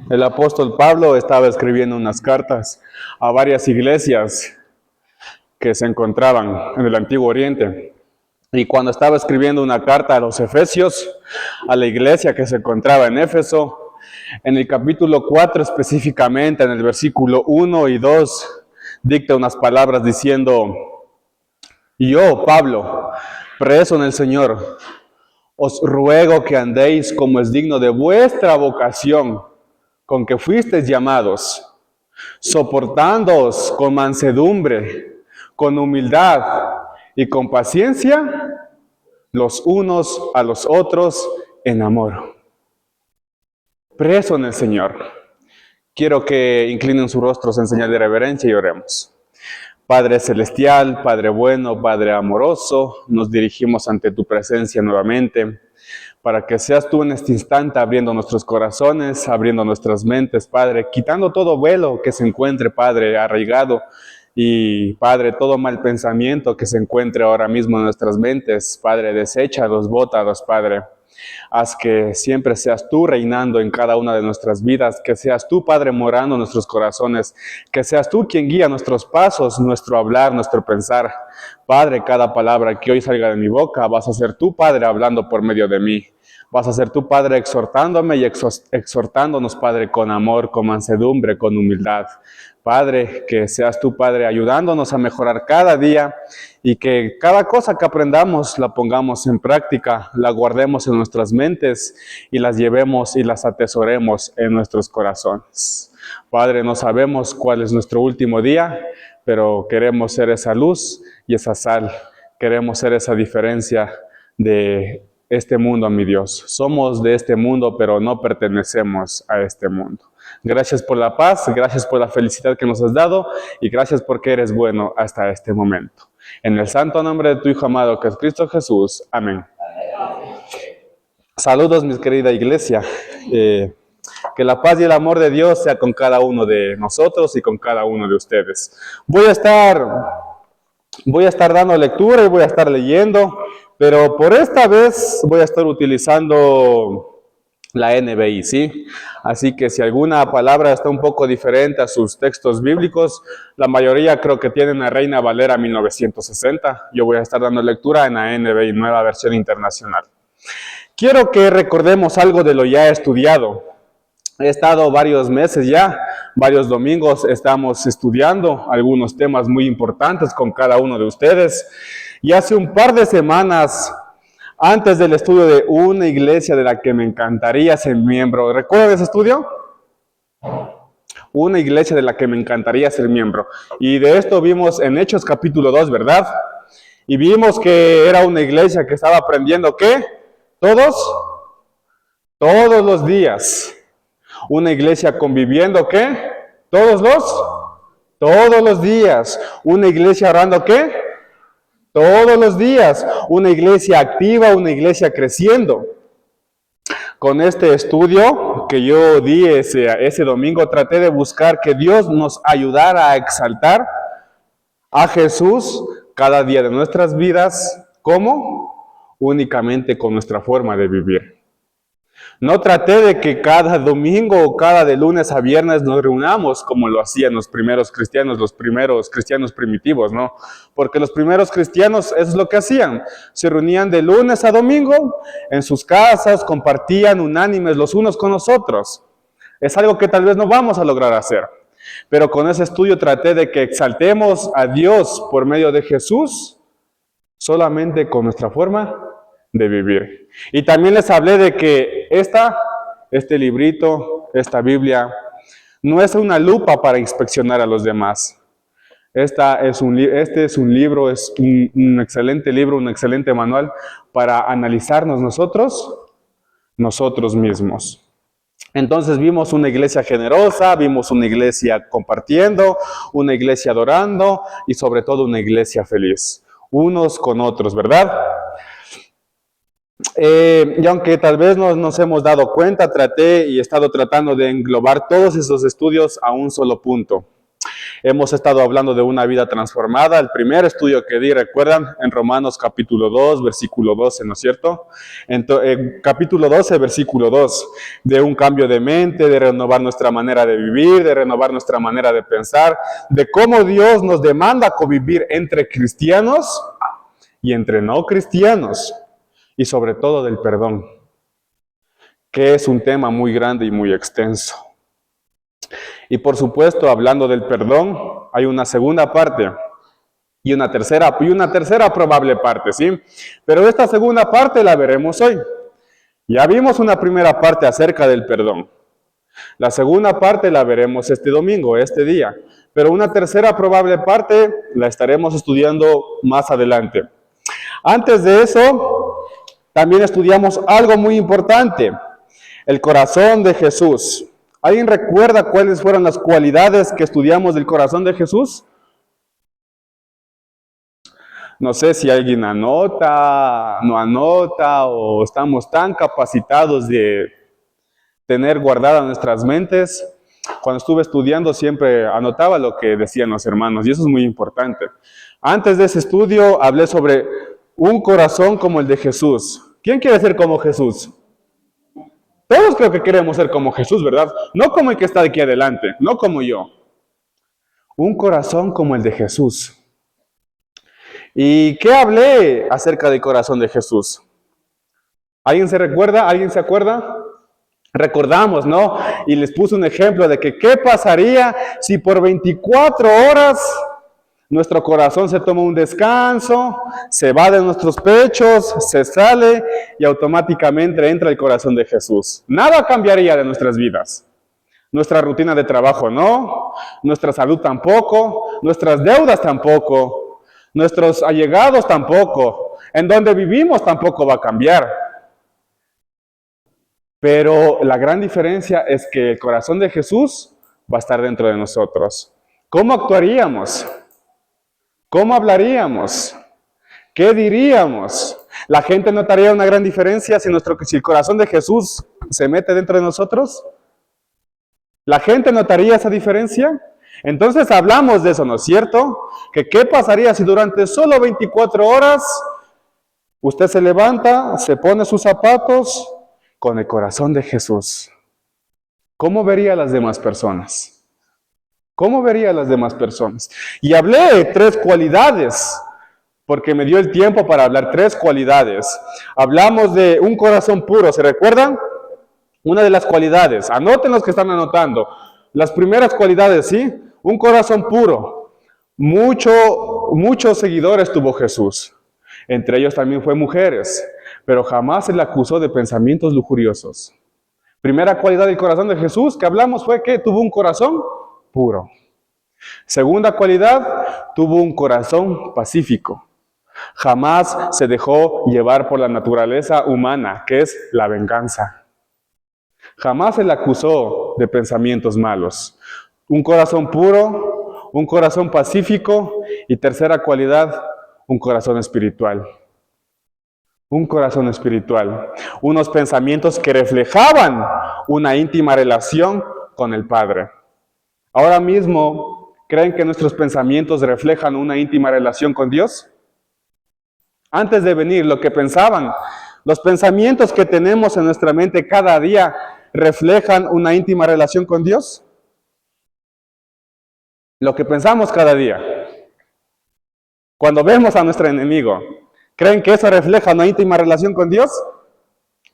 El apóstol Pablo estaba escribiendo unas cartas a varias iglesias que se encontraban en el Antiguo Oriente. Y cuando estaba escribiendo una carta a los Efesios, a la iglesia que se encontraba en Éfeso, en el capítulo 4 específicamente, en el versículo 1 y 2, dicta unas palabras diciendo: yo, Pablo, preso en el Señor, os ruego que andéis como es digno de vuestra vocación, con que fuisteis llamados, soportándoos con mansedumbre, con humildad y con paciencia, los unos a los otros en amor. Preso en el Señor. Quiero que inclinen sus rostros en señal de reverencia y oremos. Padre celestial, Padre bueno, Padre amoroso, nos dirigimos ante tu presencia nuevamente, para que seas tú en este instante abriendo nuestros corazones, abriendo nuestras mentes, Padre, quitando todo velo que se encuentre, Padre, arraigado, y Padre, todo mal pensamiento que se encuentre ahora mismo en nuestras mentes, Padre, deséchalos, bótalos, Padre. Haz que siempre seas tú reinando en cada una de nuestras vidas, que seas tú, Padre, morando en nuestros corazones, que seas tú quien guía nuestros pasos, nuestro hablar, nuestro pensar. Padre, cada palabra que hoy salga de mi boca, vas a ser tú, Padre, hablando por medio de mí. Vas a ser tú, Padre, exhortándome y exhortándonos, Padre, con amor, con mansedumbre, con humildad. Padre, que seas tú, Padre, ayudándonos a mejorar cada día y que cada cosa que aprendamos la pongamos en práctica, la guardemos en nuestras mentes y las llevemos y las atesoremos en nuestros corazones. Padre, no sabemos cuál es nuestro último día, pero queremos ser esa luz y esa sal. Queremos ser esa diferencia de este mundo, mi Dios. Somos de este mundo, pero no pertenecemos a este mundo. Gracias por la paz, gracias por la felicidad que nos has dado y gracias porque eres bueno hasta este momento. En el santo nombre de tu Hijo amado, que es Cristo Jesús. Amén. Saludos, mi querida iglesia. Que la paz y el amor de Dios sea con cada uno de nosotros y con cada uno de ustedes. Voy a estar dando lectura y voy a estar leyendo, pero por esta vez voy a estar utilizando la NBI, ¿sí? Así que si alguna palabra está un poco diferente a sus textos bíblicos, la mayoría creo que tienen la Reina Valera 1960. Yo voy a estar dando lectura en la NBI, Nueva Versión Internacional. Quiero que recordemos algo de lo ya estudiado. He estado varios meses ya, varios domingos, estamos estudiando algunos temas muy importantes con cada uno de ustedes. Y hace un par de semanas, antes del estudio de una iglesia de la que me encantaría ser miembro, ¿recuerdan ese estudio? Una iglesia de la que me encantaría ser miembro. Y de esto vimos en Hechos capítulo 2, ¿verdad? Y vimos que era una iglesia que estaba aprendiendo, ¿qué? Todos los días. Una iglesia conviviendo, ¿qué? Todos los días. Una iglesia orando, ¿qué? Todos los días. Una iglesia activa, una iglesia creciendo. Con este estudio que yo di ese domingo, traté de buscar que Dios nos ayudara a exaltar a Jesús cada día de nuestras vidas. ¿Cómo? Únicamente con nuestra forma de vivir. No traté de que cada domingo o cada de lunes a viernes nos reunamos como lo hacían los primeros cristianos primitivos, ¿no? Porque los primeros cristianos eso es lo que hacían. Se reunían de lunes a domingo en sus casas, compartían unánimes los unos con los otros. Es algo que tal vez no vamos a lograr hacer. Pero con ese estudio traté de que exaltemos a Dios por medio de Jesús solamente con nuestra forma de vivir. Y también les hablé de que este librito, esta Biblia, no es una lupa para inspeccionar a los demás. Este es un libro, es un excelente libro, un excelente manual para analizarnos nosotros mismos. Entonces vimos una iglesia generosa, vimos una iglesia compartiendo, una iglesia adorando y sobre todo una iglesia feliz, unos con otros, ¿verdad? Y aunque tal vez no nos hemos dado cuenta, he estado tratando de englobar todos esos estudios a un solo punto. Hemos estado hablando de una vida transformada. El primer estudio que di, ¿recuerdan? En Romanos capítulo 2, versículo 12, ¿no es cierto? Capítulo 12, versículo 2, de un cambio de mente, de renovar nuestra manera de vivir, de renovar nuestra manera de pensar, de cómo Dios nos demanda convivir entre cristianos y entre no cristianos, y sobre todo del perdón, que es un tema muy grande y muy extenso. Y por supuesto, hablando del perdón, hay una segunda parte y una tercera probable parte, ¿sí? Pero esta segunda parte la veremos hoy. Ya vimos una primera parte acerca del perdón. La segunda parte la veremos este domingo, este día. Pero una tercera probable parte la estaremos estudiando más adelante. Antes de eso, también estudiamos algo muy importante, el corazón de Jesús. ¿Alguien recuerda cuáles fueron las cualidades que estudiamos del corazón de Jesús? No sé si alguien anota, no anota, o estamos tan capacitados de tener guardadas nuestras mentes. Cuando estuve estudiando siempre anotaba lo que decían los hermanos, y eso es muy importante. Antes de ese estudio hablé sobre un corazón como el de Jesús. ¿Quién quiere ser como Jesús? Todos creo que queremos ser como Jesús, ¿verdad? No como el que está aquí adelante, no como yo. Un corazón como el de Jesús. ¿Y qué hablé acerca del corazón de Jesús? ¿Alguien se recuerda? ¿Alguien se acuerda? Recordamos, ¿no? Y les puse un ejemplo de que qué pasaría si por 24 horas nuestro corazón se toma un descanso, se va de nuestros pechos, se sale y automáticamente entra el corazón de Jesús. Nada cambiaría de nuestras vidas. Nuestra rutina de trabajo no, nuestra salud tampoco, nuestras deudas tampoco, nuestros allegados tampoco, en donde vivimos tampoco va a cambiar. Pero la gran diferencia es que el corazón de Jesús va a estar dentro de nosotros. ¿Cómo actuaríamos? ¿Cómo hablaríamos? ¿Qué diríamos? ¿La gente notaría una gran diferencia si el corazón de Jesús se mete dentro de nosotros? ¿La gente notaría esa diferencia? Entonces hablamos de eso, ¿no es cierto? Que ¿qué pasaría si durante solo 24 horas usted se levanta, se pone sus zapatos con el corazón de Jesús? ¿Cómo vería a las demás personas? ¿Cómo vería a las demás personas? Y hablé de 3 cualidades, porque me dio el tiempo para hablar 3 cualidades. Hablamos de un corazón puro, ¿se recuerdan? Una de las cualidades, anoten los que están anotando. Las primeras cualidades, ¿sí? Un corazón puro. Muchos seguidores tuvo Jesús. Entre ellos también fue mujeres, pero jamás se le acusó de pensamientos lujuriosos. Primera cualidad del corazón de Jesús que hablamos fue que tuvo un corazón puro. Segunda cualidad, tuvo un corazón pacífico. Jamás se dejó llevar por la naturaleza humana, que es la venganza. Jamás se le acusó de pensamientos malos. Un corazón puro, un corazón pacífico y tercera cualidad, un corazón espiritual. Un corazón espiritual. Unos pensamientos que reflejaban una íntima relación con el Padre. Ahora mismo, ¿creen que nuestros pensamientos reflejan una íntima relación con Dios? Antes de venir, lo que pensaban, los pensamientos que tenemos en nuestra mente cada día, ¿reflejan una íntima relación con Dios? Lo que pensamos cada día. Cuando vemos a nuestro enemigo, ¿creen que eso refleja una íntima relación con Dios?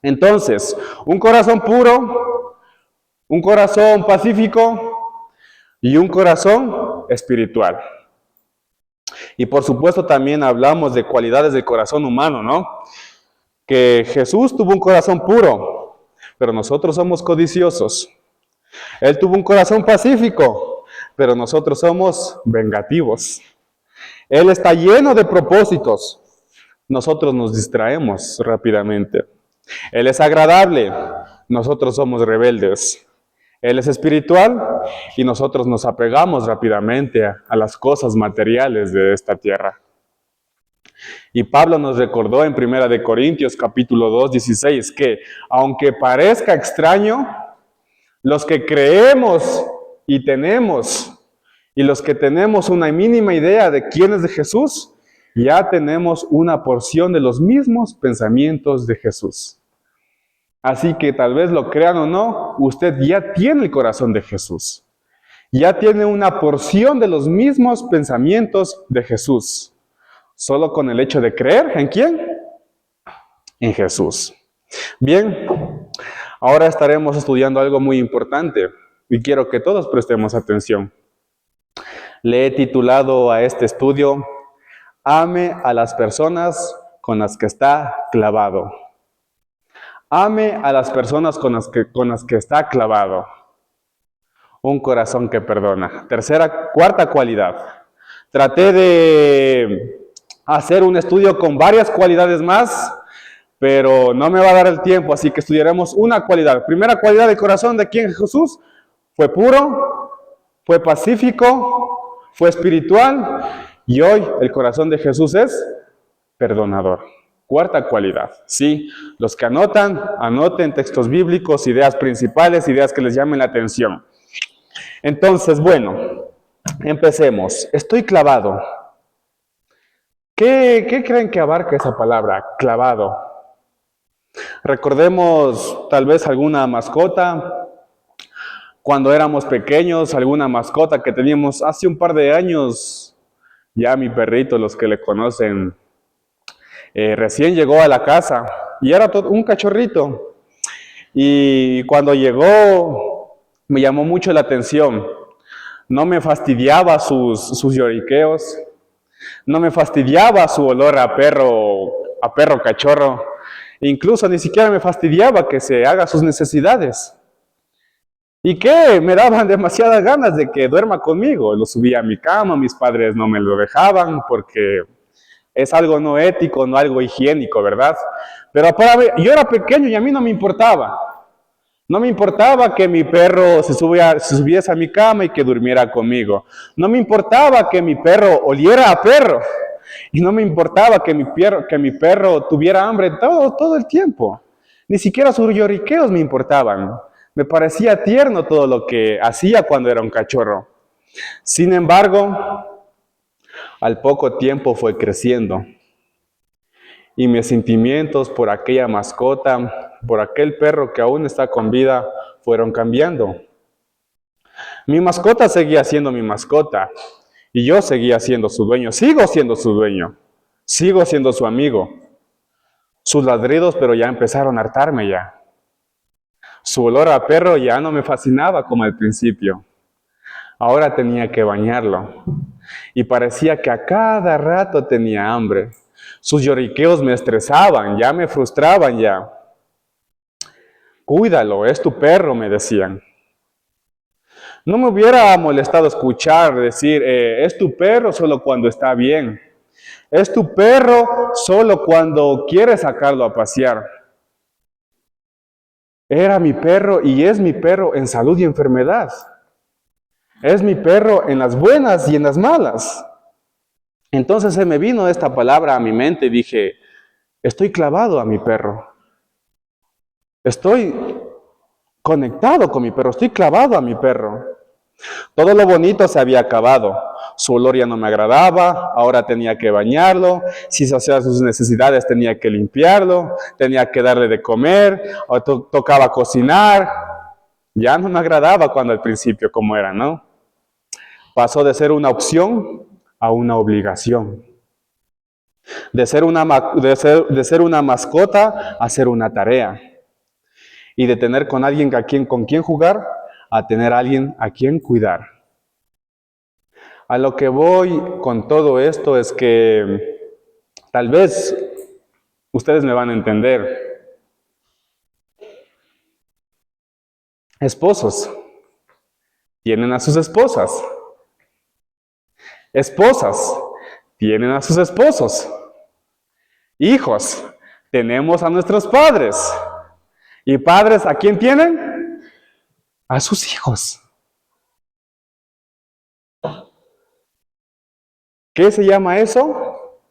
Entonces, un corazón puro, un corazón pacífico y un corazón espiritual. Y por supuesto también hablamos de cualidades del corazón humano, ¿no? Que Jesús tuvo un corazón puro, pero nosotros somos codiciosos. Él tuvo un corazón pacífico, pero nosotros somos vengativos. Él está lleno de propósitos. Nosotros nos distraemos rápidamente. Él es agradable. Nosotros somos rebeldes. Él es espiritual y nosotros nos apegamos rápidamente a las cosas materiales de esta tierra. Y Pablo nos recordó en 1 Corintios capítulo 2, 16, que aunque parezca extraño, los que creemos y tenemos Y los que tenemos una mínima idea de quién es de Jesús, ya tenemos una porción de los mismos pensamientos de Jesús. Así que tal vez lo crean o no, usted ya tiene el corazón de Jesús. Ya tiene una porción de los mismos pensamientos de Jesús. Solo con el hecho de creer, ¿en quién? En Jesús. Bien, ahora estaremos estudiando algo muy importante y quiero que todos prestemos atención. Le he titulado a este estudio, Ame a las personas con las que está clavado. Ame a las personas con las que está clavado. Un corazón que perdona. Cuarta cualidad. Traté de hacer un estudio con varias cualidades más, pero no me va a dar el tiempo, así que estudiaremos una cualidad. Primera cualidad del corazón de quién Jesús fue puro, fue pacífico, fue espiritual, y hoy el corazón de Jesús es perdonador. Cuarta cualidad, sí, los que anoten textos bíblicos, ideas principales, ideas que les llamen la atención. Entonces, bueno, empecemos. Estoy clavado. ¿Qué creen que abarca esa palabra, clavado? Recordemos tal vez alguna mascota, cuando éramos pequeños, alguna mascota que teníamos hace un par de años. Ya mi perrito, los que le conocen, recién llegó a la casa y era un cachorrito. Y cuando llegó, me llamó mucho la atención. No me fastidiaba sus lloriqueos, no me fastidiaba su olor a perro cachorro. Incluso ni siquiera me fastidiaba que se haga sus necesidades. Y que me daban demasiadas ganas de que duerma conmigo. Lo subía a mi cama, mis padres no me lo dejaban porque es algo no ético, no algo higiénico, ¿verdad? Pero yo era pequeño y a mí no me importaba. No me importaba que mi perro se subiese a mi cama y que durmiera conmigo. No me importaba que mi perro oliera a perro. Y no me importaba que mi perro tuviera hambre todo el tiempo. Ni siquiera sus lloriqueos me importaban. Me parecía tierno todo lo que hacía cuando era un cachorro. Sin embargo, al poco tiempo fue creciendo. Y mis sentimientos por aquella mascota, por aquel perro que aún está con vida, fueron cambiando. Mi mascota seguía siendo mi mascota. Y yo seguía siendo su dueño. Sigo siendo su dueño. Sigo siendo su amigo. Sus ladridos, pero ya empezaron a hartarme ya. Su olor a perro ya no me fascinaba como al principio. Ahora tenía que bañarlo. Y parecía que a cada rato tenía hambre. Sus lloriqueos me estresaban, ya me frustraban ya. Cuídalo, es tu perro, me decían. No me hubiera molestado escuchar decir, es tu perro solo cuando está bien. Es tu perro solo cuando quieres sacarlo a pasear. Era mi perro y es mi perro en salud y enfermedad. Es mi perro en las buenas y en las malas. Entonces se me vino esta palabra a mi mente y dije, estoy clavado a mi perro. Estoy conectado con mi perro, estoy clavado a mi perro. Todo lo bonito se había acabado. Su olor ya no me agradaba, ahora tenía que bañarlo. Si se hacía sus necesidades tenía que limpiarlo, tenía que darle de comer, o tocaba cocinar. Ya no me agradaba cuando al principio como era, ¿no? Pasó de ser una opción a una obligación. De ser una mascota a ser una tarea. Y de tener con alguien con quien jugar a tener a alguien a quien cuidar. A lo que voy con todo esto es que tal vez ustedes me van a entender. Esposos tienen a sus esposas. Esposas tienen a sus esposos. Hijos, tenemos a nuestros padres. ¿Y padres a quién tienen? A sus hijos. ¿Qué se llama eso?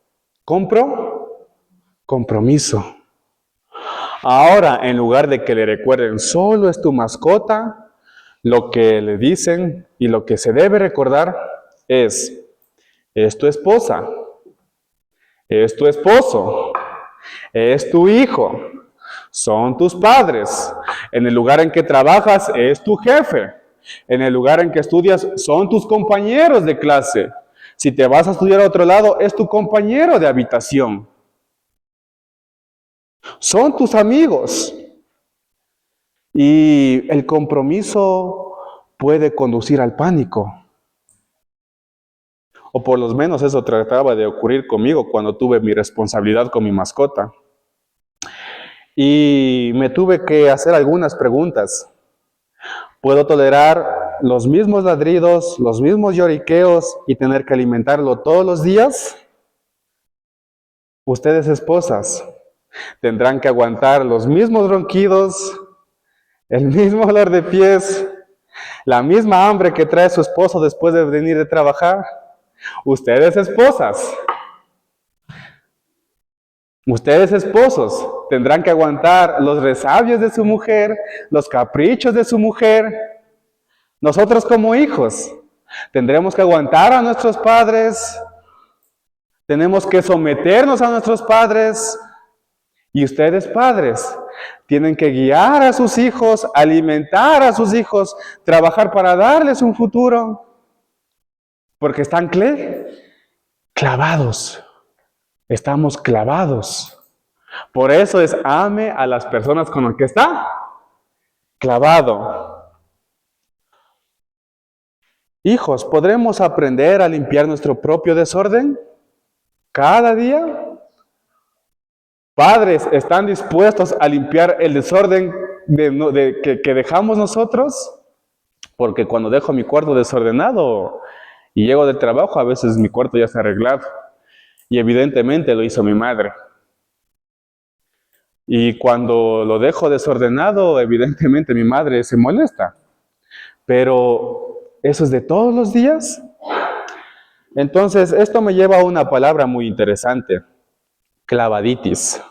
Compromiso. Ahora, en lugar de que le recuerden, solo es tu mascota, lo que le dicen y lo que se debe recordar, es tu esposa, es tu esposo, es tu hijo, son tus padres. En el lugar en que trabajas es tu jefe. En el lugar en que estudias son tus compañeros de clase. Si te vas a estudiar a otro lado, es tu compañero de habitación. Son tus amigos. Y el compromiso puede conducir al pánico. O por lo menos eso trataba de ocurrir conmigo cuando tuve mi responsabilidad con mi mascota. Y me tuve que hacer algunas preguntas. ¿Puedo tolerar los mismos ladridos, los mismos lloriqueos y tener que alimentarlo todos los días? Ustedes, esposas, tendrán que aguantar los mismos ronquidos, el mismo dolor de pies, la misma hambre que trae su esposo después de venir de trabajar. Ustedes, esposas, ustedes, esposos, tendrán que aguantar los resabios de su mujer, los caprichos de su mujer. Nosotros como hijos tendremos que aguantar a nuestros padres, tenemos que someternos a nuestros padres. Y ustedes, padres, tienen que guiar a sus hijos, alimentar a sus hijos, trabajar para darles un futuro. Porque están clavados. Estamos clavados. Por eso es ame a las personas con las que está clavado. Hijos, ¿podremos aprender a limpiar nuestro propio desorden cada día? Padres, ¿están dispuestos a limpiar el desorden que dejamos nosotros? Porque cuando dejo mi cuarto desordenado y llego del trabajo, a veces mi cuarto ya está arreglado. Y evidentemente lo hizo mi madre. Y cuando lo dejo desordenado, evidentemente mi madre se molesta. Pero, ¿eso es de todos los días? Entonces, esto me lleva a una palabra muy interesante. Clavaditis.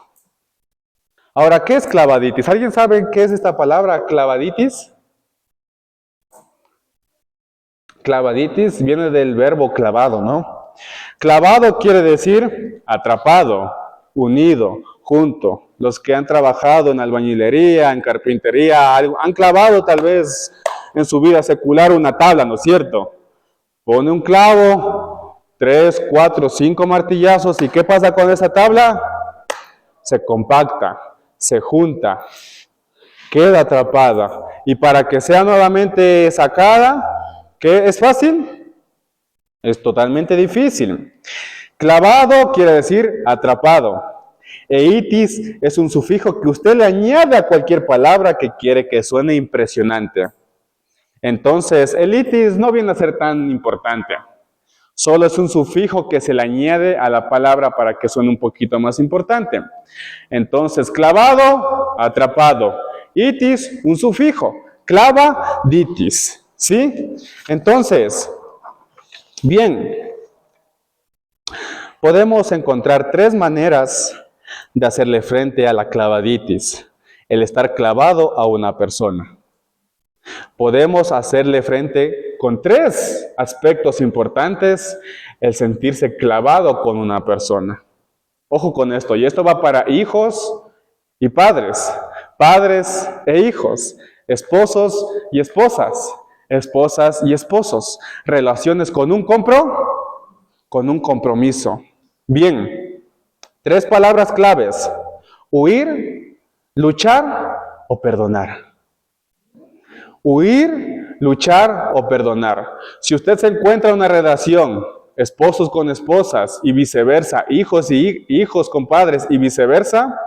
Ahora, ¿qué es clavaditis? ¿Alguien sabe qué es esta palabra, clavaditis? Clavaditis viene del verbo clavado, ¿no? Clavado quiere decir atrapado, unido, junto. Los que han trabajado en albañilería, en carpintería, han clavado tal vez en su vida secular una tabla, ¿no es cierto? Pone un clavo, 3, 4, 5 martillazos, ¿y qué pasa con esa tabla? Se compacta, se junta, queda atrapada. Y para que sea nuevamente sacada, ¿qué es fácil? Es totalmente difícil. Clavado quiere decir atrapado. E itis es un sufijo que usted le añade a cualquier palabra que quiere que suene impresionante. Entonces, el itis no viene a ser tan importante. Solo es un sufijo que se le añade a la palabra para que suene un poquito más importante. Entonces, clavado, atrapado. Itis, un sufijo. Clavaditis. ¿Sí? Entonces, bien, podemos encontrar 3 maneras de hacerle frente a la clavaditis. El estar clavado a una persona. Podemos hacerle frente con 3 aspectos importantes, el sentirse clavado con una persona. Ojo con esto, y esto va para hijos y padres, padres e hijos, esposos y esposas, esposas y esposos, relaciones con un compromiso. Bien, 3 palabras claves: huir, luchar o perdonar. Huir, luchar o perdonar. Si usted se encuentra en una relación, esposos con esposas y viceversa, hijos y hijos con padres y viceversa,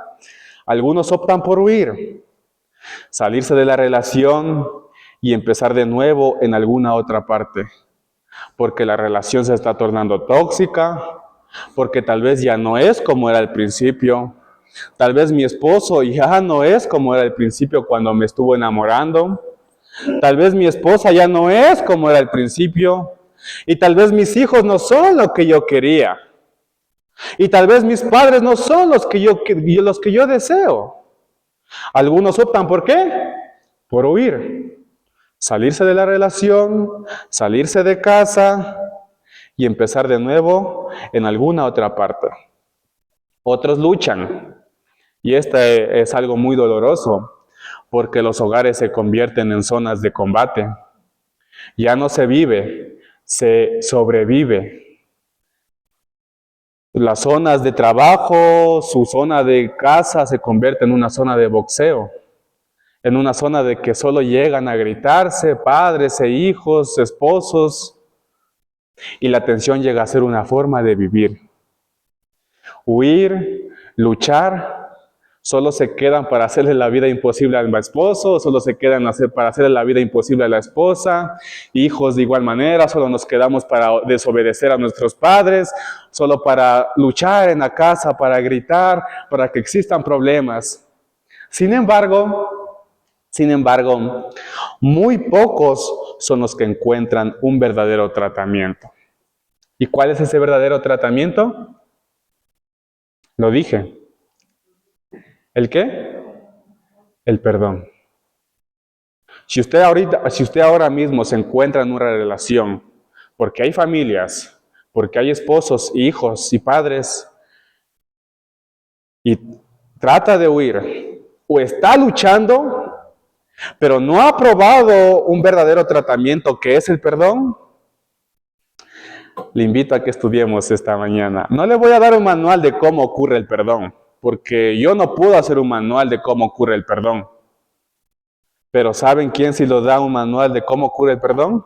algunos optan por huir, salirse de la relación y empezar de nuevo en alguna otra parte, porque la relación se está tornando tóxica, porque tal vez ya no es como era al principio, tal vez mi esposo ya no es como era al principio cuando me estuvo enamorando. Tal vez mi esposa ya no es como era al principio. Y tal vez mis hijos no son lo que yo quería. Y tal vez mis padres no son los que yo deseo. Algunos optan ¿por qué? Por huir. Salirse de la relación, salirse de casa, y empezar de nuevo en alguna otra parte. Otros luchan, y este es algo muy doloroso, porque los hogares se convierten en zonas de combate. Ya no se vive, se sobrevive. Las zonas de trabajo, su zona de casa se convierte en una zona de boxeo, en una zona de que solo llegan a gritarse padres e hijos, esposos, y la tensión llega a ser una forma de vivir. Huir, luchar, solo se quedan para hacerle la vida imposible al esposo, solo se quedan para hacerle la vida imposible a la esposa, hijos de igual manera, solo nos quedamos para desobedecer a nuestros padres, solo para luchar en la casa, para gritar, para que existan problemas. Sin embargo, muy pocos son los que encuentran un verdadero tratamiento. ¿Y cuál es ese verdadero tratamiento? Lo dije. ¿El qué? El perdón. Si usted ahora mismo se encuentra en una relación, porque hay familias, porque hay esposos, hijos y padres, y trata de huir, o está luchando, pero no ha probado un verdadero tratamiento que es el perdón, le invito a que estudiemos esta mañana. No le voy a dar un manual de cómo ocurre el perdón, porque yo no puedo hacer un manual de cómo ocurre el perdón. Pero ¿saben quién sí nos da un manual de cómo ocurre el perdón?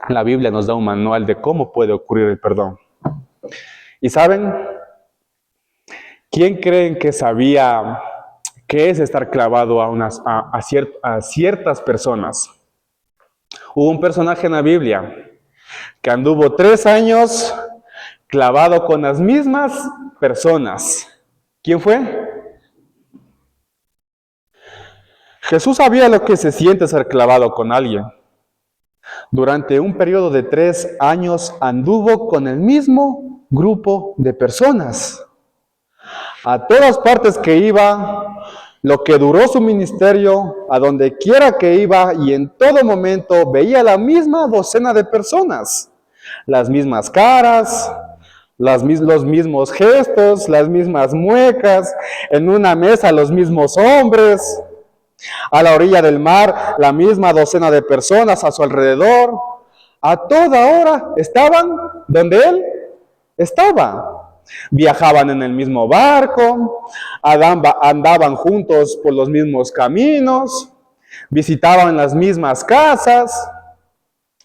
La Biblia nos da un manual de cómo puede ocurrir el perdón. ¿Y saben? ¿Quién creen que sabía qué es estar clavado a ciertas personas? Hubo un personaje en la Biblia que anduvo 3 años clavado con las mismas personas. ¿Quién fue? Jesús sabía lo que se siente ser clavado con alguien. Durante un periodo de 3 años anduvo con el mismo grupo de personas. A todas partes que iba, lo que duró su ministerio, a donde quiera que iba y en todo momento veía la misma docena de personas. Las mismas caras, los mismos gestos, las mismas muecas, en una mesa los mismos hombres. A la orilla del mar, la misma docena de personas a su alrededor. A toda hora estaban donde él estaba. Viajaban en el mismo barco, andaban juntos por los mismos caminos, visitaban las mismas casas.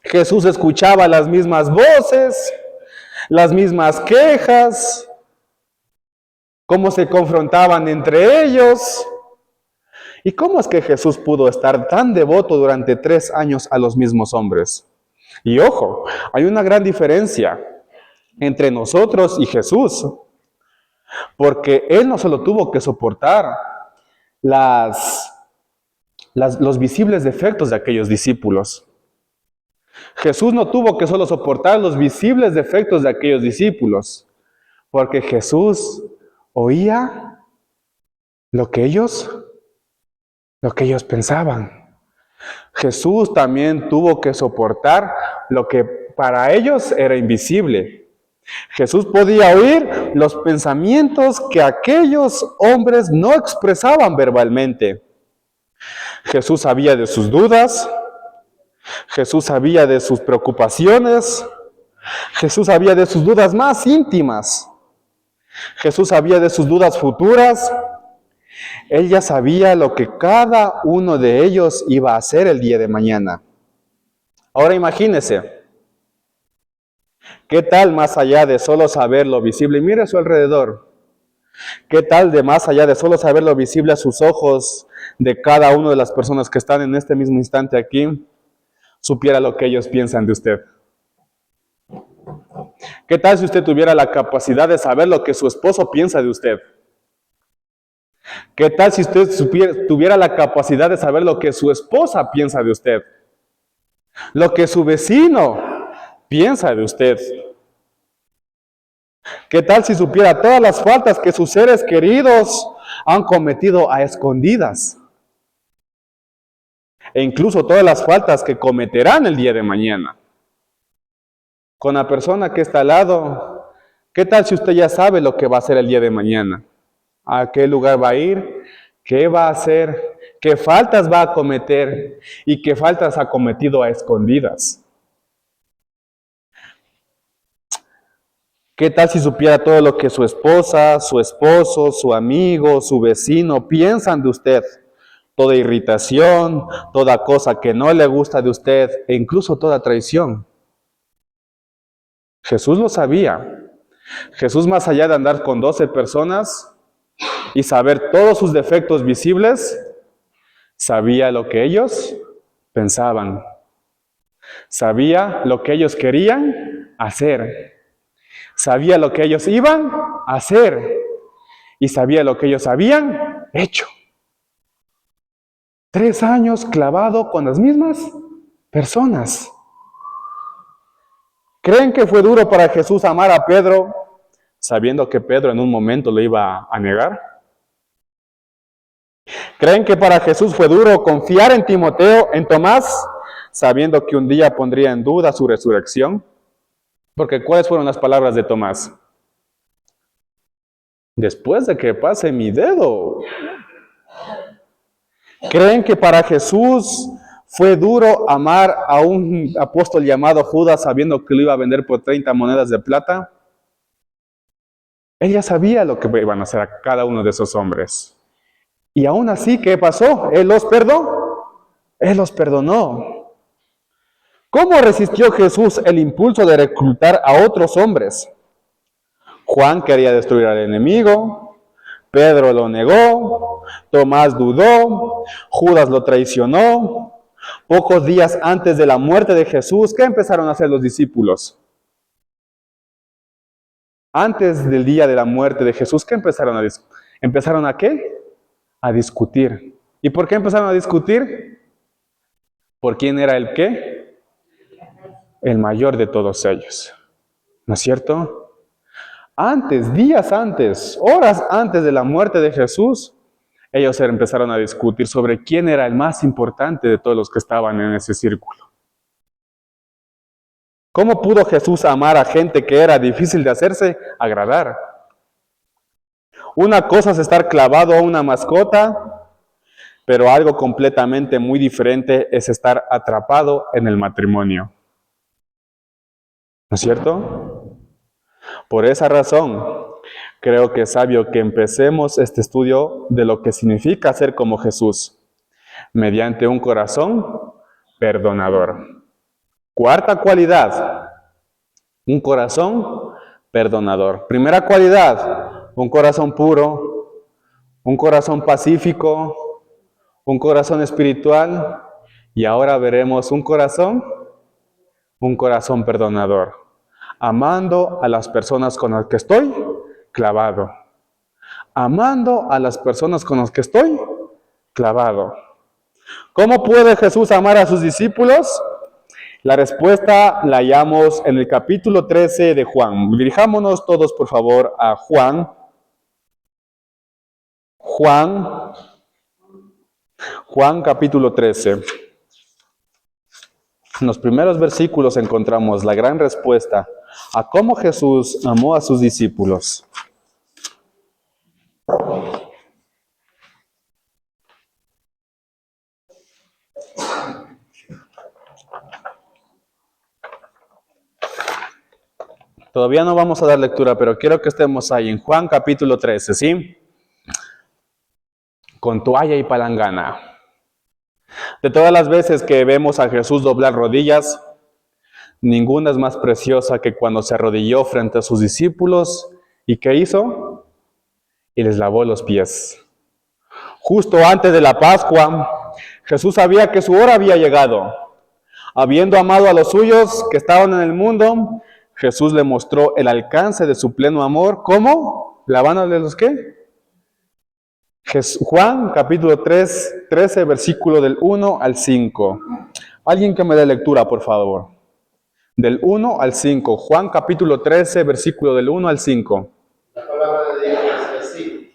Jesús escuchaba las mismas voces, las mismas quejas, cómo se confrontaban entre ellos. ¿Y cómo es que Jesús pudo estar tan devoto durante 3 años a los mismos hombres? Y ojo, hay una gran diferencia entre nosotros y Jesús, porque Él no solo tuvo que soportar los visibles defectos de aquellos discípulos. Jesús no tuvo que solo soportar los visibles defectos de aquellos discípulos, porque Jesús oía lo que ellos pensaban. Jesús también tuvo que soportar lo que para ellos era invisible. Jesús podía oír los pensamientos que aquellos hombres no expresaban verbalmente. Jesús sabía de sus dudas, Jesús sabía de sus preocupaciones, Jesús sabía de sus dudas más íntimas, Jesús sabía de sus dudas futuras. Él ya sabía lo que cada uno de ellos iba a hacer el día de mañana. Ahora imagínese, ¿qué tal más allá de solo saber lo visible? Mire a su alrededor. ¿Qué tal de más allá de solo saber lo visible a sus ojos de cada una de las personas que están en este mismo instante aquí, supiera lo que ellos piensan de usted? ¿Qué tal si usted tuviera la capacidad de saber lo que su esposo piensa de usted? ¿Qué tal si usted tuviera la capacidad de saber lo que su esposa piensa de usted? Lo que su vecino piensa de usted. ¿Qué tal si supiera todas las faltas que sus seres queridos han cometido a escondidas? E incluso todas las faltas que cometerán el día de mañana. con la persona que está al lado. ¿Qué tal si usted ya sabe lo que va a hacer el día de mañana? ¿A qué lugar va a ir? ¿Qué va a hacer? ¿Qué faltas va a cometer? ¿Y qué faltas ha cometido a escondidas? ¿Qué tal si supiera todo lo que su esposa, su esposo, su amigo, su vecino piensan de usted? Toda irritación, toda cosa que no le gusta de usted e incluso toda traición. Jesús lo sabía. Jesús, más allá de andar con 12 personas y saber todos sus defectos visibles, sabía lo que ellos pensaban. Sabía lo que ellos querían hacer. Sabía lo que ellos iban a hacer. Y sabía lo que ellos habían hecho. 3 años clavado con las mismas personas. ¿Creen que fue duro para Jesús amar a Pedro, sabiendo que Pedro en un momento lo iba a negar? ¿Creen que para Jesús fue duro confiar en Timoteo, en Tomás, sabiendo que un día pondría en duda su resurrección? Porque ¿cuáles fueron las palabras de Tomás? Después de que pase mi dedo. ¿Creen que para Jesús fue duro amar a un apóstol llamado Judas sabiendo que lo iba a vender por 30 monedas de plata? Él ya sabía lo que iban a hacer a cada uno de esos hombres. Y aún así, ¿qué pasó? Él los perdonó. Él los perdonó. ¿Cómo resistió Jesús el impulso de reclutar a otros hombres? Juan quería destruir al enemigo, Pedro lo negó, Tomás dudó, Judas lo traicionó. Pocos días antes de la muerte de Jesús, ¿qué empezaron a hacer los discípulos? Antes del día de la muerte de Jesús, ¿qué empezaron a discutir? ¿Empezaron a qué? A discutir. ¿Y por qué empezaron a discutir? ¿Por quién era el qué? El mayor de todos ellos. ¿No es cierto? Antes, días antes, horas antes de la muerte de Jesús, ellos empezaron a discutir sobre quién era el más importante de todos los que estaban en ese círculo. ¿Cómo pudo Jesús amar a gente que era difícil de hacerse agradar? Una cosa es estar clavado a una mascota, pero algo completamente muy diferente es estar atrapado en el matrimonio. ¿No es cierto? Por esa razón, creo que es sabio que empecemos este estudio de lo que significa ser como Jesús, mediante un corazón perdonador. Cuarta cualidad, un corazón perdonador. Primera cualidad, un corazón puro, un corazón pacífico, un corazón espiritual, y ahora veremos un corazón perdonador, amando a las personas con las que estoy clavado. Amando a las personas con las que estoy clavado. ¿Cómo puede Jesús amar a sus discípulos? La respuesta la hallamos en el capítulo 13 de Juan. Dirijámonos todos, por favor, a Juan. Juan capítulo 13. En los primeros versículos encontramos la gran respuesta a cómo Jesús amó a sus discípulos. Todavía no vamos a dar lectura, pero quiero que estemos ahí en Juan capítulo 13, ¿sí? Con toalla y palangana. De todas las veces que vemos a Jesús doblar rodillas, ninguna es más preciosa que cuando se arrodilló frente a sus discípulos. ¿Y qué hizo? Y les lavó los pies. Justo antes de la Pascua, Jesús sabía que su hora había llegado. Habiendo amado a los suyos que estaban en el mundo, Jesús le mostró el alcance de su pleno amor. ¿Cómo? ¿Lavándole los qué? Juan capítulo 13, versículo del 1 al 5. Alguien que me dé lectura, por favor. Del 1 al 5. Juan capítulo 13, versículo del 1 al 5. La palabra de Dios dice así.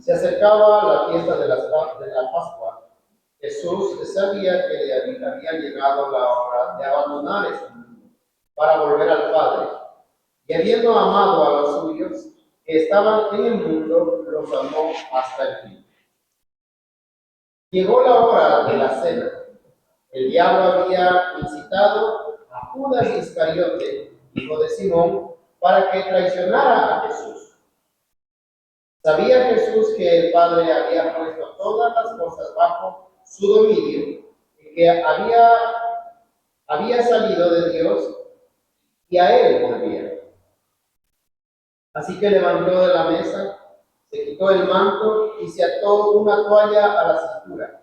Se acercaba la fiesta de la Pascua. Jesús sabía que le había llegado la hora de abandonar este mundo. para volver al Padre. Y habiendo amado a los suyos que estaban en el mundo, los amó hasta el fin. Llegó la hora de la cena. El diablo había incitado a Judas Iscariote, hijo de Simón, para que traicionara a Jesús. Sabía Jesús que el Padre había puesto todas las cosas bajo su dominio y que había salido de Dios y a él volvía. Así que levantó de la mesa, se quitó el manto y se ató una toalla a la cintura.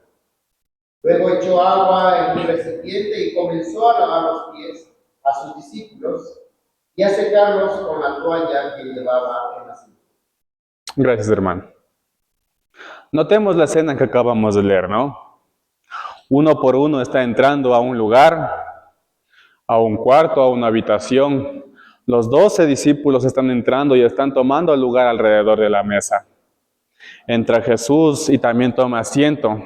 Luego echó agua en un recipiente y comenzó a lavar los pies a sus discípulos y a secarlos con la toalla que llevaba en la cintura. Gracias, hermano. Notemos la escena que acabamos de leer, ¿no? Uno por uno está entrando a un lugar, a un cuarto, a una habitación. Los 12 discípulos están entrando y están tomando lugar alrededor de la mesa. Entra Jesús y también toma asiento.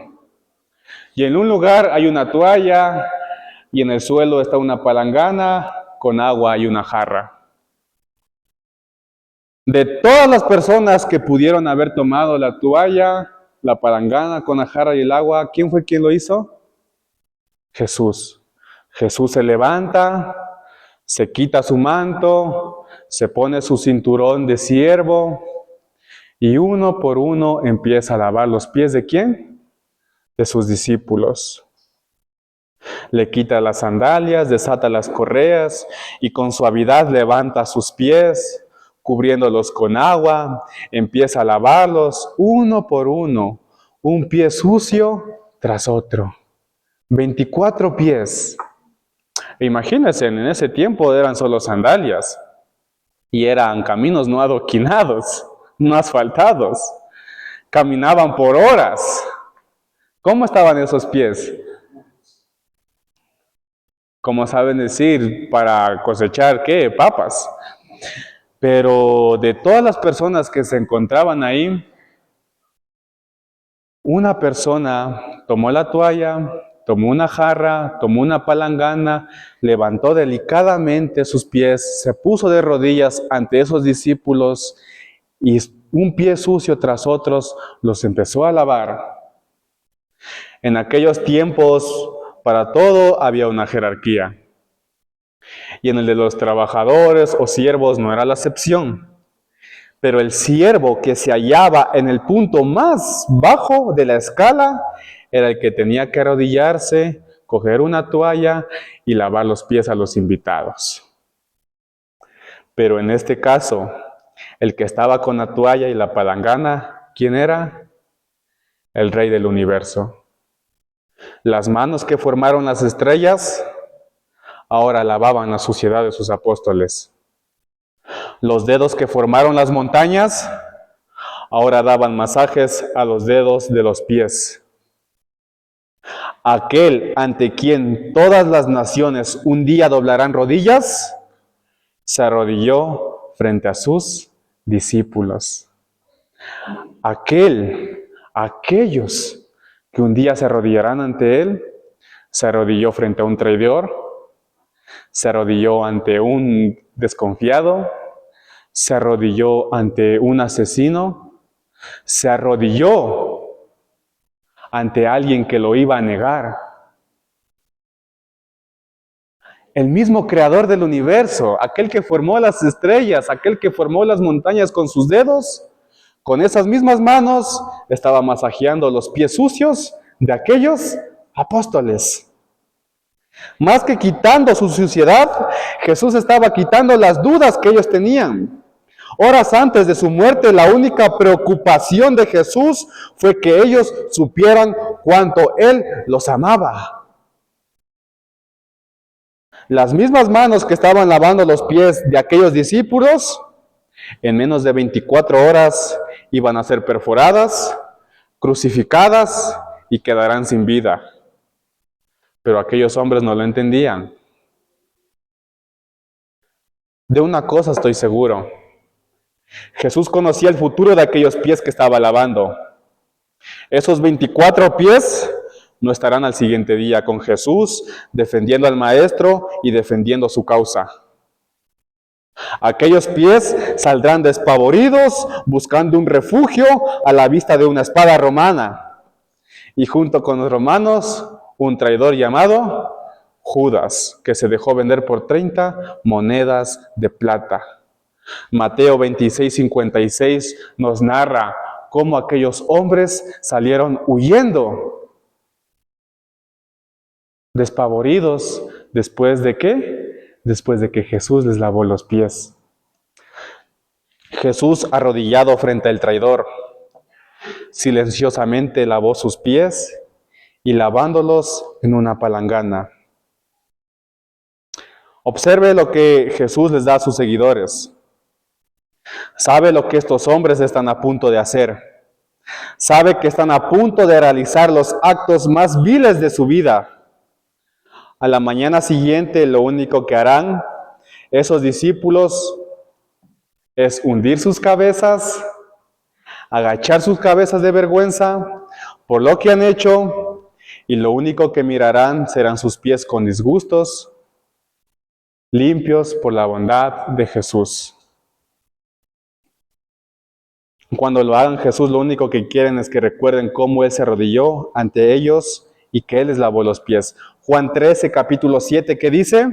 Y en un lugar hay una toalla y en el suelo está una palangana con agua y una jarra. De todas las personas que pudieron haber tomado la toalla, la palangana con la jarra y el agua, ¿quién fue quien lo hizo? Jesús. Jesús se levanta, se quita su manto, se pone su cinturón de siervo y uno por uno empieza a lavar los pies ¿de quién? De sus discípulos. Le quita las sandalias, desata las correas y con suavidad levanta sus pies, cubriéndolos con agua, empieza a lavarlos uno por uno, un pie sucio tras otro. 24 pies. Imagínense, en ese tiempo eran solo sandalias y eran caminos no adoquinados, no asfaltados. Caminaban por horas. ¿Cómo estaban esos pies? Como saben decir, para cosechar, ¿qué? Papas. Pero de todas las personas que se encontraban ahí, una persona tomó la toalla, tomó una jarra, tomó una palangana, levantó delicadamente sus pies, se puso de rodillas ante esos discípulos y un pie sucio tras otros los empezó a lavar. En aquellos tiempos, para todo había una jerarquía. Y en el de los trabajadores o siervos no era la excepción. Pero el siervo que se hallaba en el punto más bajo de la escala era el que tenía que arrodillarse, coger una toalla y lavar los pies a los invitados. Pero en este caso, el que estaba con la toalla y la palangana, ¿quién era? El Rey del universo. Las manos que formaron las estrellas ahora lavaban la suciedad de sus apóstoles. Los dedos que formaron las montañas ahora daban masajes a los dedos de los pies. Aquel ante quien todas las naciones un día doblarán rodillas, se arrodilló frente a sus discípulos. Aquellos que un día se arrodillarán ante él, se arrodilló frente a un traidor, se arrodilló ante un desconfiado, se arrodilló ante un asesino, se arrodilló ante alguien que lo iba a negar. El mismo creador del universo, aquel que formó las estrellas, aquel que formó las montañas con sus dedos, con esas mismas manos estaba masajeando los pies sucios de aquellos apóstoles. Más que quitando su suciedad, Jesús estaba quitando las dudas que ellos tenían. Horas antes de su muerte, la única preocupación de Jesús fue que ellos supieran cuánto Él los amaba. Las mismas manos que estaban lavando los pies de aquellos discípulos, en menos de 24 horas iban a ser perforadas, crucificadas y quedarán sin vida. Pero aquellos hombres no lo entendían. De una cosa estoy seguro. Jesús conocía el futuro de aquellos pies que estaba lavando. Esos 24 pies no estarán al siguiente día con Jesús, defendiendo al Maestro y defendiendo su causa. Aquellos pies saldrán despavoridos, buscando un refugio a la vista de una espada romana. Y junto con los romanos, un traidor llamado Judas, que se dejó vender por 30 monedas de plata. Mateo 26:56 nos narra cómo aquellos hombres salieron huyendo, despavoridos, ¿después de qué? Después de que Jesús les lavó los pies. Jesús, arrodillado frente al traidor, silenciosamente lavó sus pies y lavándolos en una palangana. Observe lo que Jesús les da a sus seguidores. Sabe lo que estos hombres están a punto de hacer. Sabe que están a punto de realizar los actos más viles de su vida. A la mañana siguiente, lo único que harán esos discípulos es hundir sus cabezas, agachar sus cabezas de vergüenza por lo que han hecho, y lo único que mirarán serán sus pies con disgustos, limpios por la bondad de Jesús. Cuando lo hagan, Jesús lo único que quieren es que recuerden cómo Él se arrodilló ante ellos y que Él les lavó los pies. Juan 13, capítulo 7, ¿qué dice?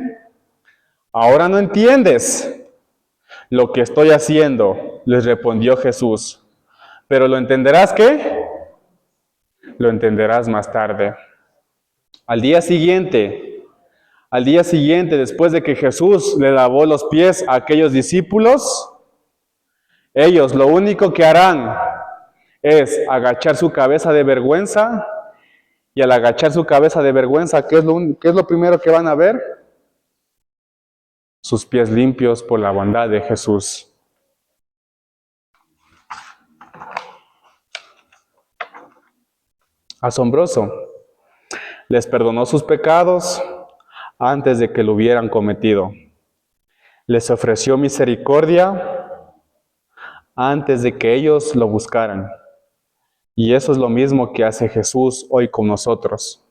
Ahora no entiendes lo que estoy haciendo, les respondió Jesús. Pero ¿lo entenderás qué? Lo entenderás más tarde. Al día siguiente, después de que Jesús le lavó los pies a aquellos discípulos, ellos lo único que harán es agachar su cabeza de vergüenza, y al agachar su cabeza de vergüenza, ¿qué es lo primero que van a ver? Sus pies limpios por la bondad de Jesús. Asombroso. Les perdonó sus pecados antes de que lo hubieran cometido. Les ofreció misericordia antes de que ellos lo buscaran. Y eso es lo mismo que hace Jesús hoy con nosotros.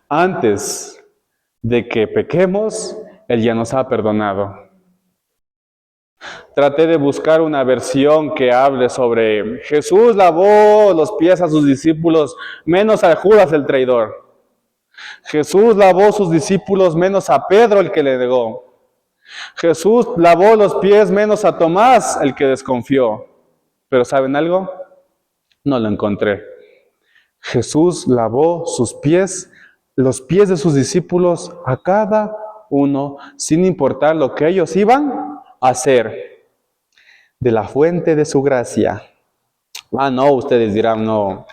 Antes de que pequemos, Él ya nos ha perdonado. Traté de buscar una versión que hable sobre Jesús lavó los pies a sus discípulos, menos a Judas el traidor. Jesús lavó sus discípulos, menos a Pedro el que le negó. Jesús lavó los pies, menos a Tomás el que desconfió. Pero ¿saben algo? No lo encontré. Jesús lavó sus pies, los pies de sus discípulos a cada uno, sin importar lo que ellos iban a hacer, de la fuente de su gracia. No, ustedes dirán, no,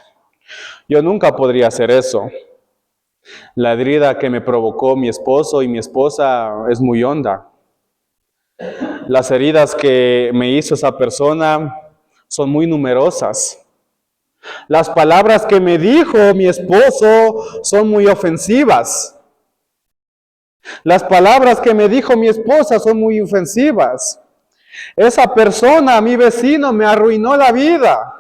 yo nunca podría hacer eso. La herida que me provocó mi esposo y mi esposa es muy honda. Las heridas que me hizo esa persona son muy numerosas. Las palabras que me dijo mi esposo son muy ofensivas. Las palabras que me dijo mi esposa son muy ofensivas. Esa persona, mi vecino, me arruinó la vida.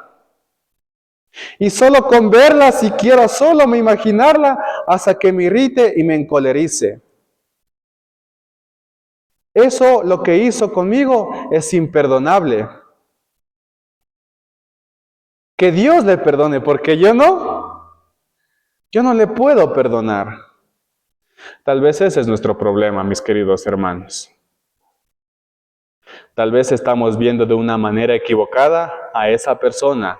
Y solo con verla, si quiero solo me imaginarla, hasta que me irrite y me encolerice. Eso lo que hizo conmigo es imperdonable. Que Dios le perdone, porque yo no le puedo perdonar. Tal vez ese es nuestro problema, mis queridos hermanos. Tal vez estamos viendo de una manera equivocada a esa persona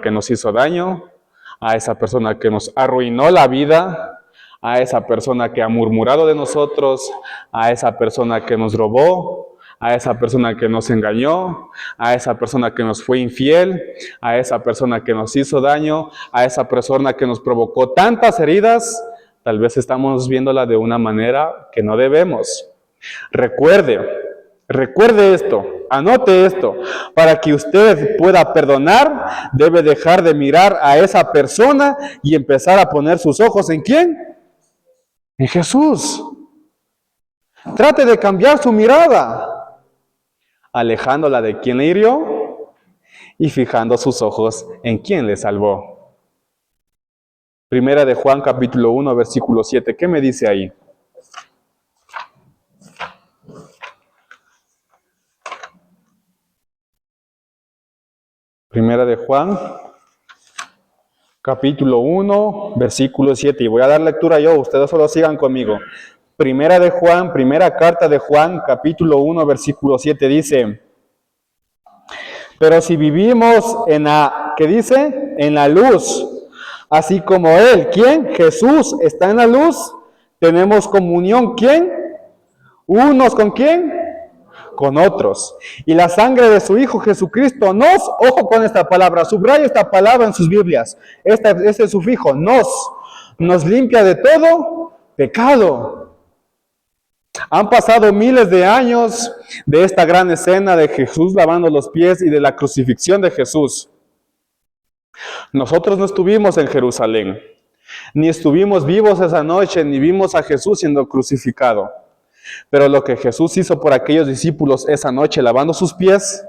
que nos hizo daño, a esa persona que nos arruinó la vida, a esa persona que ha murmurado de nosotros, a esa persona que nos robó, a esa persona que nos engañó, a esa persona que nos fue infiel, a esa persona que nos hizo daño, a esa persona que nos provocó tantas heridas. Tal vez estamos viéndola de una manera que no debemos. Recuerde esto, anote esto. Para que usted pueda perdonar, debe dejar de mirar a esa persona y empezar a poner sus ojos ¿en quién? En Jesús. Trate de cambiar su mirada, alejándola de quien le hirió y fijando sus ojos en quien le salvó. Primera de Juan, capítulo 1, versículo 7. ¿Qué me dice ahí? Primera de Juan, capítulo 1, versículo 7. Y voy a dar lectura yo, ustedes solo sigan conmigo. Primera de Juan, primera carta de Juan, capítulo 1, versículo 7 dice: pero si vivimos en la, ¿qué dice? En la luz, así como Él, ¿quién? Jesús está en la luz, tenemos comunión, ¿quién? Unos con ¿quién? Con otros. Y la sangre de su Hijo Jesucristo nos, ojo con esta palabra, subraya esta palabra en sus Biblias, este sufijo, nos limpia de todo pecado. Han pasado miles de años de esta gran escena de Jesús lavando los pies y de la crucifixión de Jesús. Nosotros no estuvimos en Jerusalén, ni estuvimos vivos esa noche, ni vimos a Jesús siendo crucificado. Pero lo que Jesús hizo por aquellos discípulos esa noche lavando sus pies,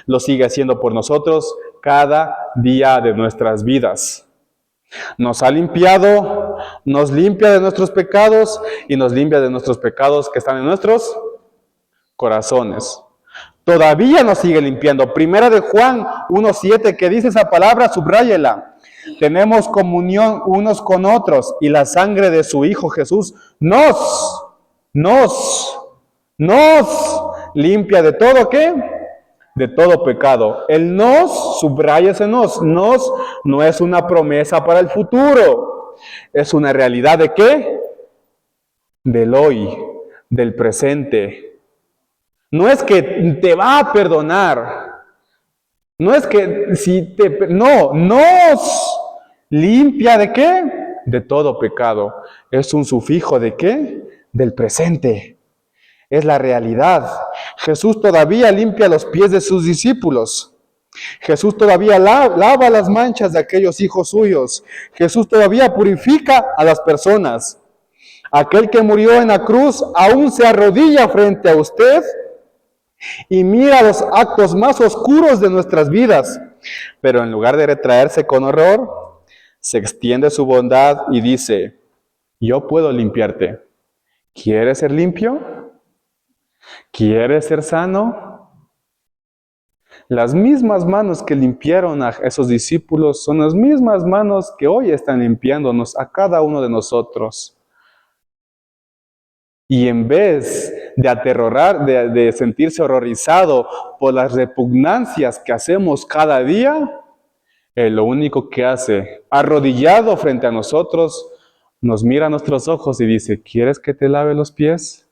lo sigue haciendo por nosotros cada día de nuestras vidas. Nos ha limpiado, nos limpia de nuestros pecados y nos limpia de nuestros pecados que están en nuestros corazones. Todavía nos sigue limpiando. Primera de Juan 1:7, que dice esa palabra, subráyela. Tenemos comunión unos con otros y la sangre de su Hijo Jesús nos limpia de todo, ¿qué? De todo pecado. El nos, subraya ese nos no es una promesa para el futuro, es una realidad de ¿qué? Del hoy, del presente. No es que te va a perdonar, no es que si te, no, nos limpia de ¿qué? De todo pecado. Es un sufijo de ¿qué? Del presente. Es la realidad. Jesús todavía limpia los pies de sus discípulos. Jesús todavía lava las manchas de aquellos hijos suyos. Jesús todavía purifica a las personas. Aquel que murió en la cruz aún se arrodilla frente a usted y mira los actos más oscuros de nuestras vidas. Pero en lugar de retraerse con horror, se extiende su bondad y dice: yo puedo limpiarte. ¿Quieres ser limpio? ¿Quieres ser sano? Las mismas manos que limpiaron a esos discípulos son las mismas manos que hoy están limpiándonos a cada uno de nosotros. Y en vez de sentirse horrorizado por las repugnancias que hacemos cada día, Él lo único que hace, arrodillado frente a nosotros, nos mira a nuestros ojos y dice: ¿quieres que te lave los pies?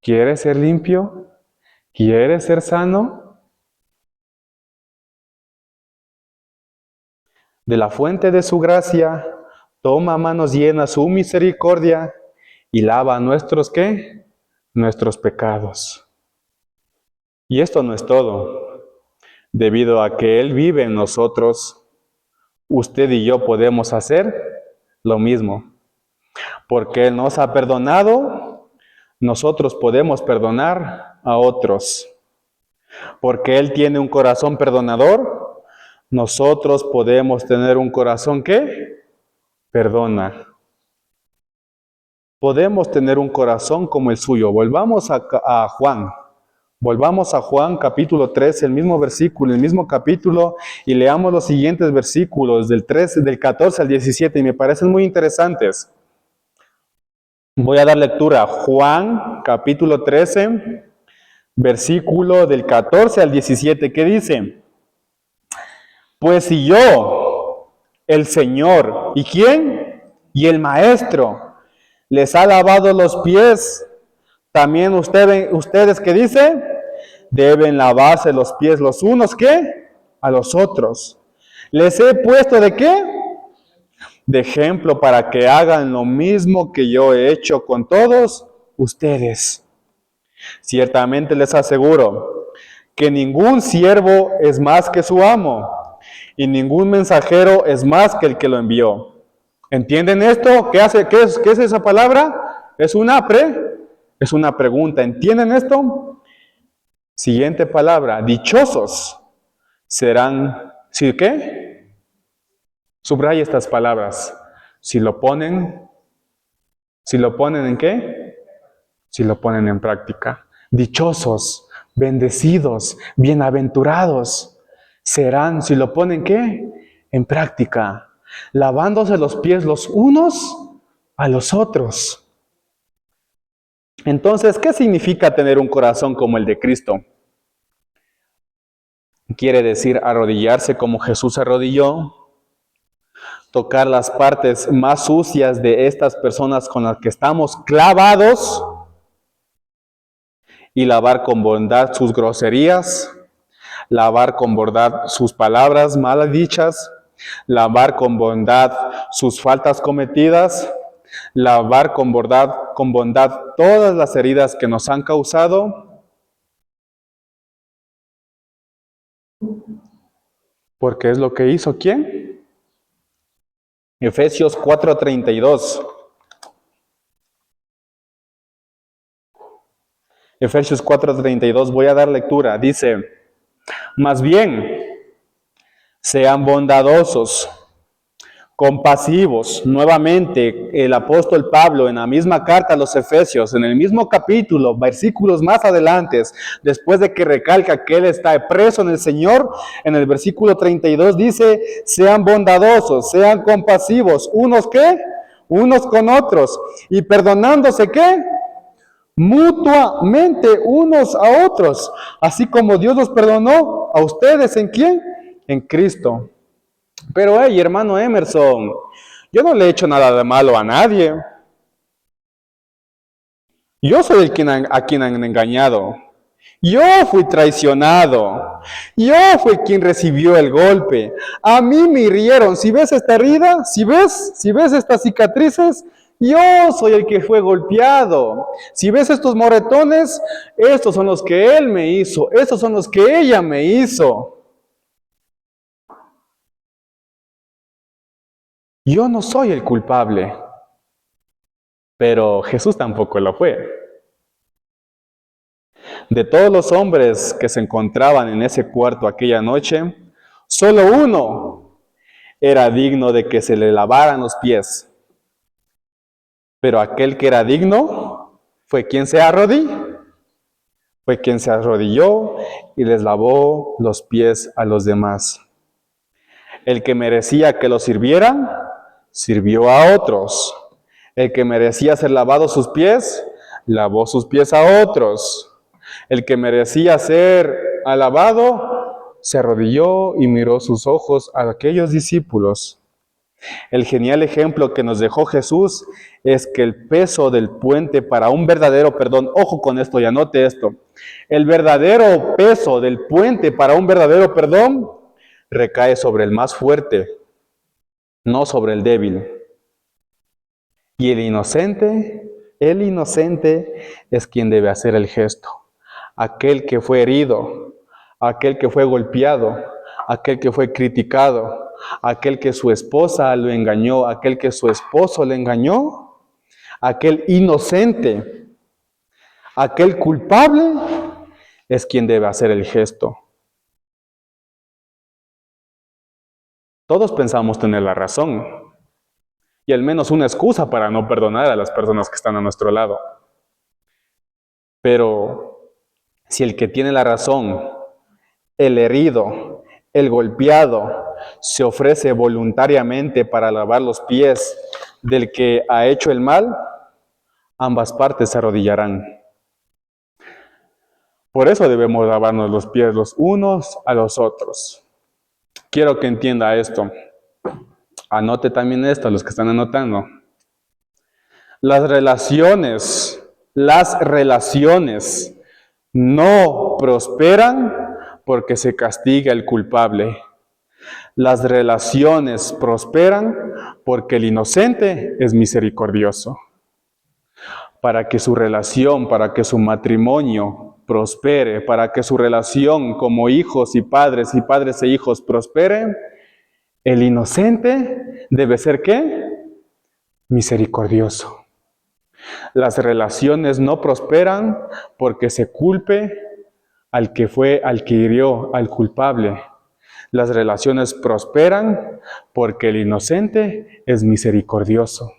¿Quieres ser limpio? ¿Quieres ser sano? De la fuente de su gracia, toma a manos llenas su misericordia y lava nuestros, ¿qué? Nuestros pecados. Y esto no es todo. Debido a que Él vive en nosotros, usted y yo podemos hacer lo mismo. Porque Él nos ha perdonado, nosotros podemos perdonar a otros. Porque Él tiene un corazón perdonador, nosotros podemos tener un corazón que perdona. Podemos tener un corazón como el suyo. Volvamos a Juan. Volvamos a Juan capítulo 13, el mismo versículo, el mismo capítulo, y leamos los siguientes versículos del 14 al 17, y me parecen muy interesantes. Voy a dar lectura. Juan capítulo 13, versículo del 14 al 17, ¿qué dice? Pues si yo, el Señor, ¿y quién? Y el Maestro, les ha lavado los pies, también ustedes, ¿qué dice? Deben lavarse los pies los unos, ¿qué? A los otros. Les he puesto ¿de qué? De ejemplo para que hagan lo mismo que yo he hecho con todos ustedes. Ciertamente les aseguro que ningún siervo es más que su amo, y ningún mensajero es más que el que lo envió. ¿Entienden esto? ¿Qué es esa palabra? Es una pregunta. ¿Entienden esto? Siguiente palabra. Dichosos serán, ¿sí qué? Subraya estas palabras. Si lo ponen ¿en qué? Si lo ponen en práctica. Dichosos, bendecidos, bienaventurados serán si lo ponen ¿qué? En práctica, lavándose los pies los unos a los otros. Entonces, ¿qué significa tener un corazón como el de Cristo? Quiere decir arrodillarse como Jesús se arrodilló, tocar las partes más sucias de estas personas con las que estamos clavados y lavar con bondad sus groserías, lavar con bondad sus palabras mal dichas, lavar con bondad sus faltas cometidas, lavar con bondad todas las heridas que nos han causado, porque es lo que hizo ¿quién? Efesios 4:32. Efesios 4:32, voy a dar lectura, dice: más bien, sean bondadosos, compasivos. Nuevamente, el apóstol Pablo en la misma carta a los Efesios, en el mismo capítulo, versículos más adelante, después de que recalca que él está preso en el Señor, en el versículo 32 dice: sean bondadosos, sean compasivos, ¿unos qué? Unos con otros, y perdonándose ¿qué? Mutuamente unos a otros, así como Dios los perdonó a ustedes, ¿en quién? En Cristo. Pero hey, hermano Emerson, yo no le he hecho nada de malo a nadie. Yo soy a quien han engañado. Yo fui traicionado. Yo fui quien recibió el golpe. A mí me hirieron. Si ves esta herida, si ves estas cicatrices, yo soy el que fue golpeado. Si ves estos moretones, estos son los que él me hizo. Estos son los que ella me hizo. Yo no soy el culpable, pero Jesús tampoco lo fue. De todos los hombres que se encontraban en ese cuarto aquella noche, solo uno era digno de que se le lavaran los pies. Pero aquel que era digno fue quien se arrodilló. Fue quien se arrodilló y les lavó los pies a los demás. El que merecía que lo sirvieran, sirvió a otros. El que merecía ser lavado sus pies, lavó sus pies a otros. El que merecía ser alabado, se arrodilló y miró sus ojos a aquellos discípulos. El genial ejemplo que nos dejó Jesús es que el peso del puente para un verdadero perdón, ojo con esto y anote esto, el verdadero peso del puente para un verdadero perdón recae sobre el más fuerte, no sobre el débil. Y el inocente es quien debe hacer el gesto. Aquel que fue herido, aquel que fue golpeado, aquel que fue criticado, aquel que su esposa lo engañó, aquel que su esposo le engañó, aquel inocente, aquel culpable es quien debe hacer el gesto. Todos pensamos tener la razón y al menos una excusa para no perdonar a las personas que están a nuestro lado. Pero si el que tiene la razón, el herido, el golpeado, se ofrece voluntariamente para lavar los pies del que ha hecho el mal, ambas partes se arrodillarán. Por eso debemos lavarnos los pies los unos a los otros. Quiero que entienda esto. Anote también esto, los que están anotando. Las relaciones no prosperan porque se castiga el culpable. Las relaciones prosperan porque el inocente es misericordioso. Para que su relación, para que su matrimonio prospere, para que su relación como hijos y padres e hijos prospere, el inocente debe ser ¿qué? Misericordioso. Las relaciones no prosperan porque se culpe al que hirió, al culpable. Las relaciones prosperan porque el inocente es misericordioso.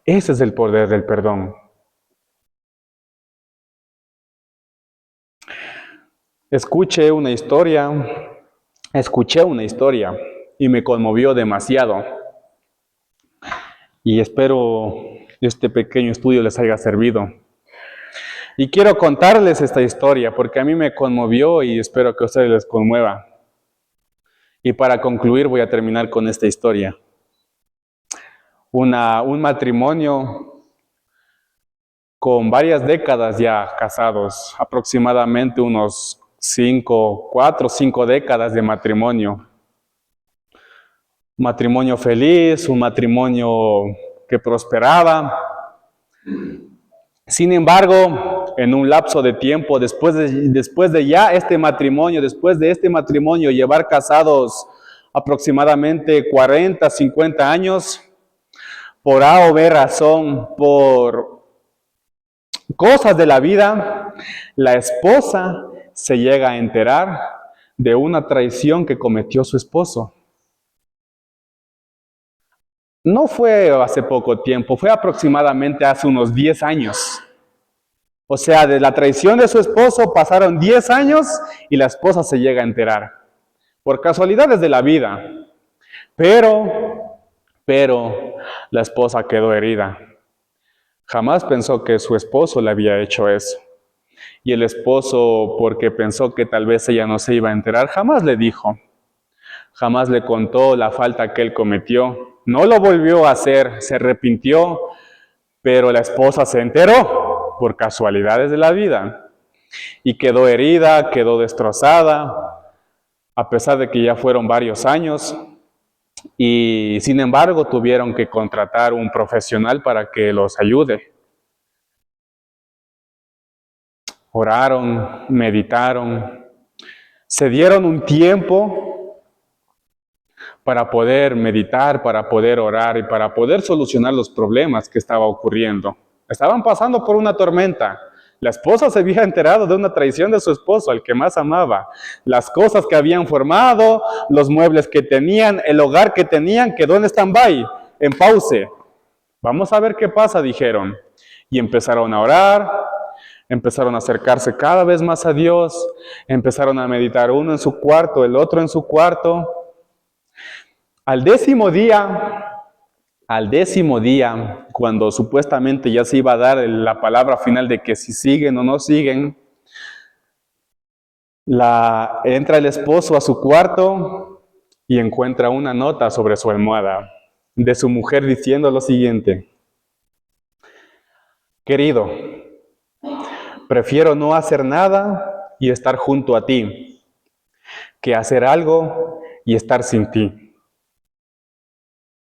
Ese es el poder del perdón. Escuché una historia y me conmovió demasiado. Y espero este pequeño estudio les haya servido. Y quiero contarles esta historia porque a mí me conmovió y espero que a ustedes les conmueva. Y para concluir voy a terminar con esta historia. Un matrimonio con varias décadas ya casados, aproximadamente unos 4 o 5 décadas de matrimonio. Matrimonio feliz, un matrimonio que prosperaba. Sin embargo, en un lapso de tiempo, después de este matrimonio llevar casados aproximadamente 40, 50 años, por A o B razón, por cosas de la vida, la esposa se llega a enterar de una traición que cometió su esposo. No fue hace poco tiempo, fue aproximadamente hace unos 10 años. O sea, de la traición de su esposo pasaron 10 años y la esposa se llega a enterar. Por casualidades de la vida. Pero la esposa quedó herida. Jamás pensó que su esposo le había hecho eso. Y el esposo, porque pensó que tal vez ella no se iba a enterar, jamás le dijo. Jamás le contó la falta que él cometió. No lo volvió a hacer, se arrepintió, pero la esposa se enteró por casualidades de la vida. Y quedó herida, quedó destrozada, a pesar de que ya fueron varios años. Y sin embargo tuvieron que contratar un profesional para que los ayude. Oraron, meditaron, se dieron un tiempo para poder meditar, para poder orar y para poder solucionar los problemas que estaban ocurriendo. Estaban pasando por una tormenta. La esposa se había enterado de una traición de su esposo, al que más amaba. Las cosas que habían formado, los muebles que tenían, el hogar que tenían, quedó en stand-by, en pause. Vamos a ver qué pasa, dijeron. Y empezaron a orar, empezaron a acercarse cada vez más a Dios, empezaron a meditar uno en su cuarto, el otro en su cuarto. Al décimo día, cuando supuestamente ya se iba a dar la palabra final de que si siguen o no siguen, entra el esposo a su cuarto y encuentra una nota sobre su almohada de su mujer diciendo lo siguiente: querido, prefiero no hacer nada y estar junto a ti, que hacer algo y estar sin ti.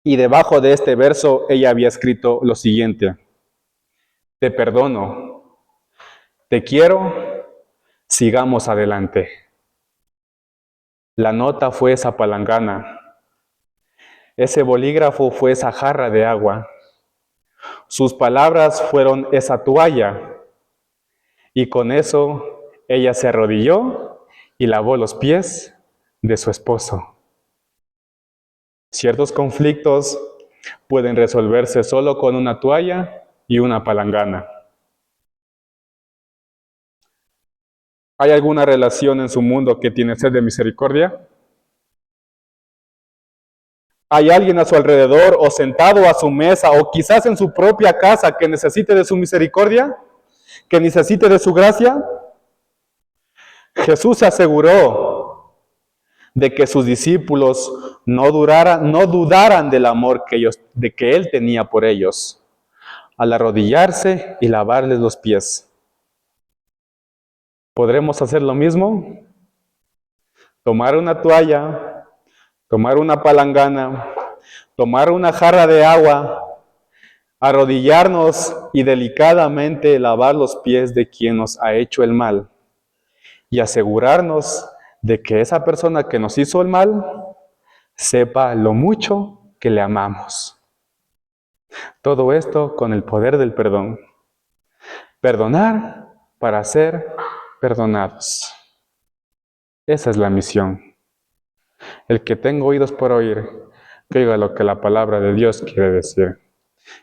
Y debajo de este verso ella había escrito lo siguiente: te perdono, te quiero, sigamos adelante. La nota fue esa palangana, ese bolígrafo fue esa jarra de agua, sus palabras fueron esa toalla, y con eso ella se arrodilló y lavó los pies de su esposo. Ciertos conflictos pueden resolverse solo con una toalla y una palangana. ¿Hay alguna relación en su mundo que tiene sed de misericordia? ¿Hay alguien a su alrededor o sentado a su mesa o quizás en su propia casa que necesite de su misericordia? ¿Que necesite de su gracia? Jesús se aseguró de que sus discípulos no dudaran del amor que Él tenía por ellos, al arrodillarse y lavarles los pies. ¿Podremos hacer lo mismo? Tomar una toalla, tomar una palangana, tomar una jarra de agua, arrodillarnos y delicadamente lavar los pies de quien nos ha hecho el mal y asegurarnos de que esa persona que nos hizo el mal sepa lo mucho que le amamos. Todo esto con el poder del perdón. Perdonar para ser perdonados. Esa es la misión. El que tenga oídos por oír, que oiga lo que la palabra de Dios quiere decir.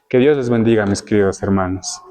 Que Dios les bendiga, mis queridos hermanos.